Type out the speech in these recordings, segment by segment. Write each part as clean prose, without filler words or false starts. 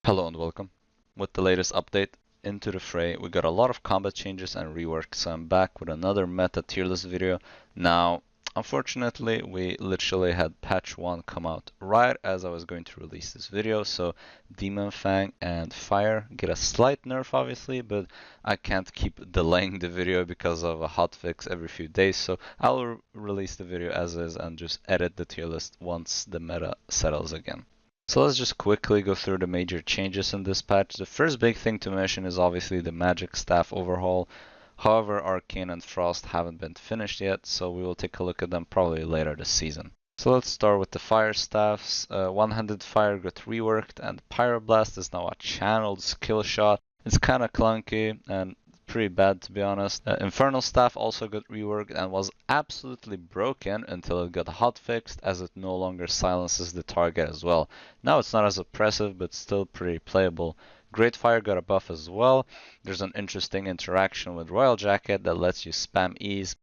Hello and welcome. With the latest update into the Fray, we got a lot of combat changes and rework, so I'm back with another meta tier list video. Now, unfortunately, we literally had patch 1 come out right as I was going to release this video, so Demon Fang and Fire get a slight nerf obviously, but I can't keep delaying the video because of a hotfix every few days, so I'll release the video as is and just edit the tier list once the meta settles again. So let's just quickly go through the major changes in this patch. The first big thing to mention is obviously the magic staff overhaul. However, Arcane and Frost haven't been finished yet, so we will take a look at them probably later this season. So let's start with the fire staffs. One-handed fire got reworked and Pyroblast is now a channeled skill shot. It's kind of clunky and pretty bad to be honest. Infernal Staff also got reworked and was absolutely broken until it got hotfixed, as it no longer silences the target as well. Now it's not as oppressive but still pretty playable. Great Fire got a buff as well. There's an interesting interaction with Royal Jacket that lets you spam E's.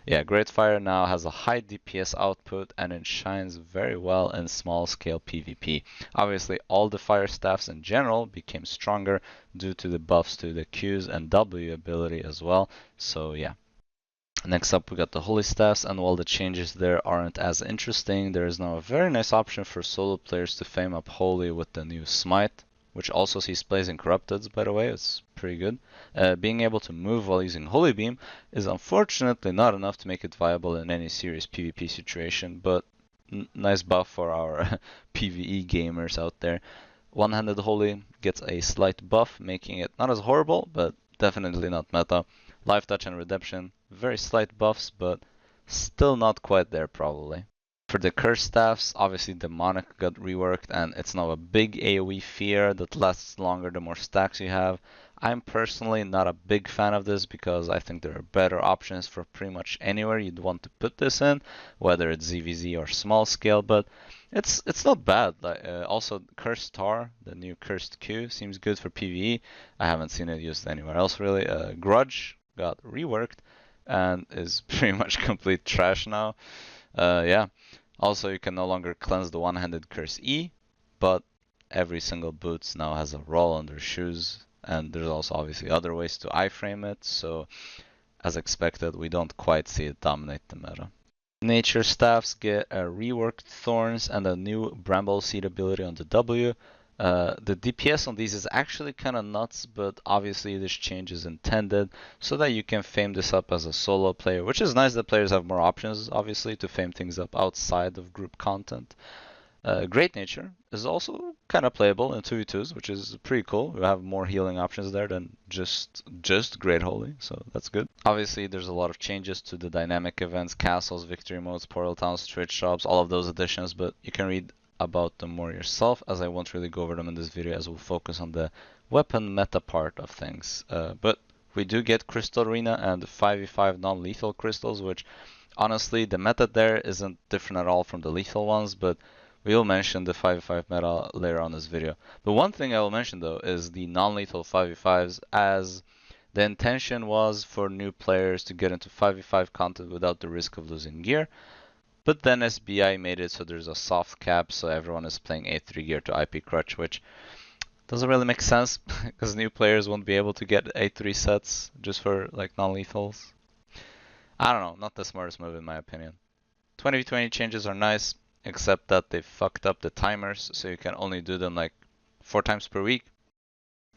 Yeah, Great Fire now has a high DPS output and it shines very well in small scale PvP. Obviously, all the fire staffs in general became stronger due to the buffs to the Q's and W ability as well. So yeah. Next up we got the Holy Staffs, and while the changes there aren't as interesting, there is now a very nice option for solo players to fame up Holy with the new Smite, which also sees plays in Corrupted, by the way. It's pretty good. Being able to move while using Holy Beam is unfortunately not enough to make it viable in any serious PvP situation, but nice buff for our PvE gamers out there. One-handed Holy gets a slight buff, making it not as horrible, but definitely not meta. Life Touch and Redemption, very slight buffs, but still not quite there probably. For the curse staffs, obviously Demonic got reworked and it's now a big AoE fear that lasts longer the more stacks you have. I'm personally not a big fan of this because I think there are better options for pretty much anywhere you'd want to put this in, whether it's ZVZ or small scale, but it's not bad. Also, Cursed Tar, the new Cursed Q, seems good for PvE. I haven't seen it used anywhere else really. Grudge got reworked and is pretty much complete trash now. Yeah. Also, you can no longer cleanse the one-handed curse E, but every single boots now has a roll on their shoes, and there's also obviously other ways to iframe it, so as expected, we don't quite see it dominate the meta. Nature staffs get a reworked thorns and a new bramble seed ability on the W. The DPS on these is actually kind of nuts, but obviously this change is intended so that you can fame this up as a solo player, which is nice that players have more options, obviously, to fame things up outside of group content. Great Nature is also kind of playable in 2v2s, which is pretty cool. We have more healing options there than just Great Holy, so that's good. Obviously, there's a lot of changes to the dynamic events, castles, victory modes, portal towns, Twitch shops, all of those additions, but you can read about them more yourself, as I won't really go over them in this video, as we'll focus on the weapon meta part of things. But we do get Crystal Arena and 5v5 non-lethal crystals, which honestly the meta there isn't different at all from the lethal ones, but we will mention the 5v5 meta later on this video. The one thing I will mention though is the non-lethal 5v5s, as the intention was for new players to get into 5v5 content without the risk of losing gear. But then SBI made it so there's a soft cap, so everyone is playing A3 gear to IP crutch, which doesn't really make sense because new players won't be able to get A3 sets just for like non-lethals. I don't know, not the smartest move in my opinion. 20v20 changes are nice, except that they fucked up the timers, so you can only do them like 4 times per week.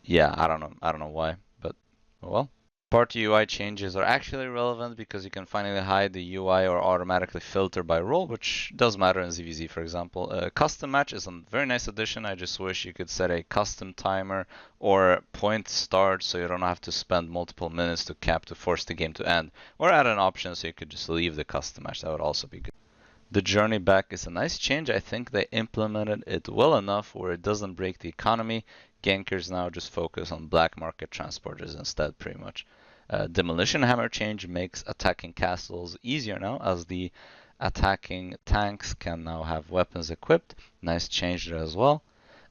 Yeah, I don't know why, but oh well. Party UI changes are actually relevant because you can finally hide the UI or automatically filter by role, which does matter in ZVZ, for example. Custom match is a very nice addition. I just wish you could set a custom timer or point start so you don't have to spend multiple minutes to cap to force the game to end. Or add an option so you could just leave the custom match. That would also be good. The journey back is a nice change. I think they implemented it well enough where it doesn't break the economy. Gankers now just focus on black market transporters instead, pretty much. Demolition Hammer change makes attacking castles easier now, as the attacking tanks can now have weapons equipped. Nice change there as well.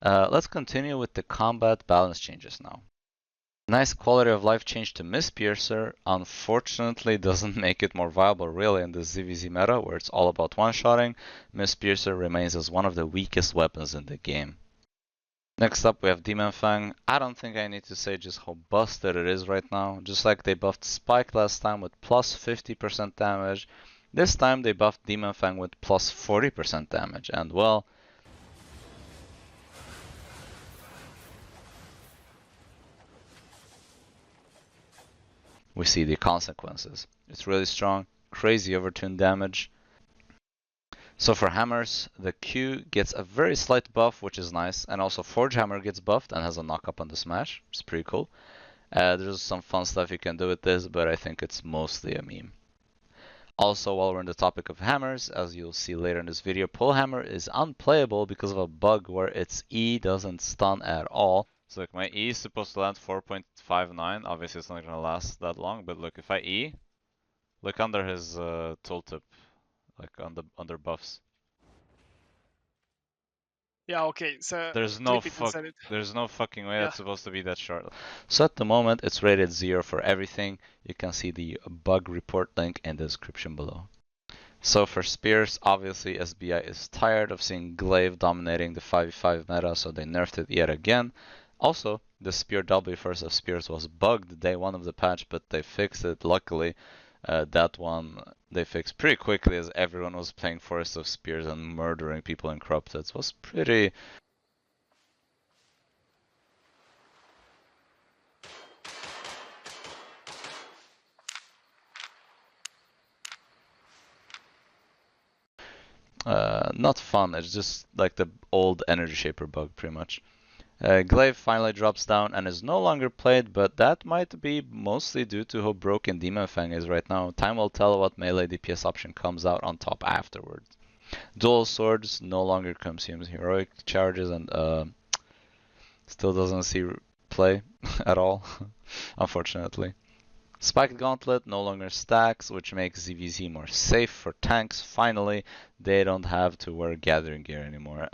Let's continue with the combat balance changes now. Nice quality of life change to Mistpiercer, unfortunately doesn't make it more viable really in the ZVZ meta where it's all about one-shotting. Mistpiercer remains as one of the weakest weapons in the game. Next up we have Demon Fang. I don't think I need to say just how busted it is right now. Just like they buffed Spike last time with plus 50% damage, this time they buffed Demon Fang with plus 40% damage, and well, we see the consequences. It's really strong, crazy overtune damage. So for hammers, the Q gets a very slight buff, which is nice, and also Forge Hammer gets buffed and has a knock up on the smash, which is pretty cool. There's some fun stuff you can do with this, but I think it's mostly a meme. Also, while we're on the topic of hammers, as you'll see later in this video, Polehammer is unplayable because of a bug where its E doesn't stun at all. So like my E is supposed to land 4.59, obviously it's not gonna last that long, but look, if I E, look under his tooltip, like under buffs. Yeah, okay, so There's no clip it and send it. there's no fucking way Yeah. that's supposed to be that short. So at the moment it's rated 0 for everything. You can see the bug report link in the description below. So for spears, obviously SBI is tired of seeing Glaive dominating the 5v5 meta, so they nerfed it yet again. Also, the spear W first of spears was bugged day 1 of the patch, but they fixed it luckily. That one they fixed pretty quickly as everyone was playing Forest of Spears and murdering people in Corrupted. It was pretty... not fun, it's just like the old Energy Shaper bug pretty much. Glaive finally drops down and is no longer played, but that might be mostly due to how broken Demon Fang is right now. Time will tell what melee DPS option comes out on top afterwards. Dual Swords no longer consumes heroic charges and still doesn't see play at all, unfortunately. Spiked Gauntlet no longer stacks, which makes ZVZ more safe for tanks. Finally, they don't have to wear gathering gear anymore.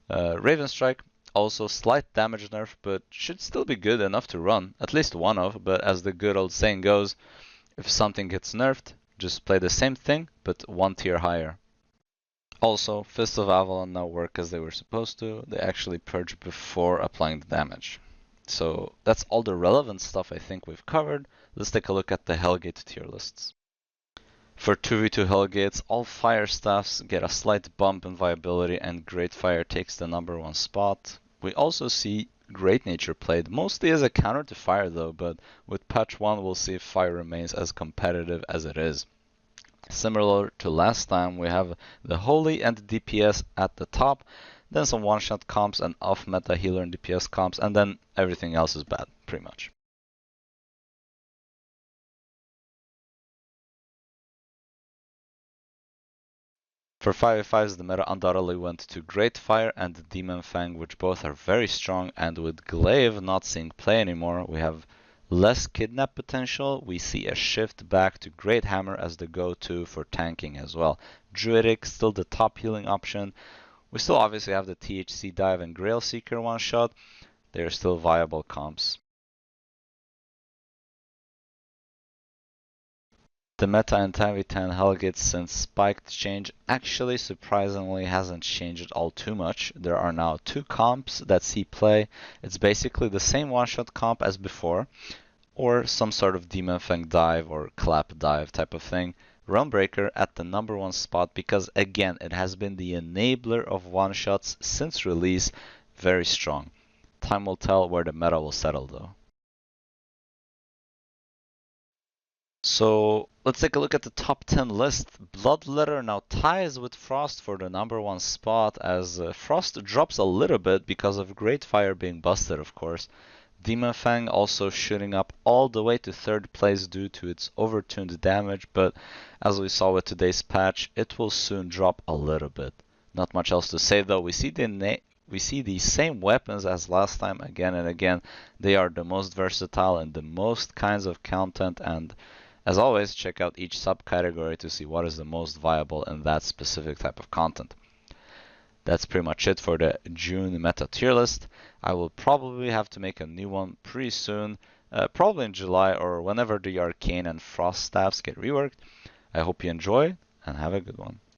Raven Strike, also slight damage nerf, but should still be good enough to run, at least one of, but as the good old saying goes, if something gets nerfed, just play the same thing, but one tier higher. Also, Fists of Avalon now work as they were supposed to. They actually purge before applying the damage. So that's all the relevant stuff I think we've covered. Let's take a look at the Hellgate tier lists. For 2v2 Hellgates, all fire staffs get a slight bump in viability and Great Fire takes the #1 spot. We also see Great Nature played, mostly as a counter to fire though, but with patch 1 we'll see if fire remains as competitive as it is. Similar to last time, we have the Holy and the DPS at the top, then some one-shot comps and off-meta healer and DPS comps, and then everything else is bad, pretty much. For 5v5s, the meta undoubtedly went to Great Fire and Demon Fang, which both are very strong, and with Glaive not seeing play anymore, we have less kidnap potential. We see a shift back to Great Hammer as the go-to for tanking as well. Druidic, still the top healing option. We still obviously have the THC Dive and Grail Seeker one-shot. They are still viable comps. The meta in 10v10 Hellgate since Spiked change actually surprisingly hasn't changed all too much. There are now 2 comps that see play. It's basically the same one-shot comp as before, or some sort of Demon Fang dive or clap dive type of thing. Realmbreaker at the #1 spot because again it has been the enabler of one-shots since release, very strong. Time will tell where the meta will settle though. So let's take a look at the top 10 list. Bloodletter now ties with Frost for the #1 spot as Frost drops a little bit because of Great Fire being busted of course. Demon Fang also shooting up all the way to 3rd place due to its overtuned damage, but as we saw with today's patch, it will soon drop a little bit. Not much else to say though. We see the same weapons as last time again and again. They are the most versatile in the most kinds of content, and as always, check out each subcategory to see what is the most viable in that specific type of content. that's pretty much it for the June meta tier list. I will probably have to make a new one pretty soon, probably in July or whenever the Arcane and Frost staffs get reworked. I hope you enjoy and have a good one.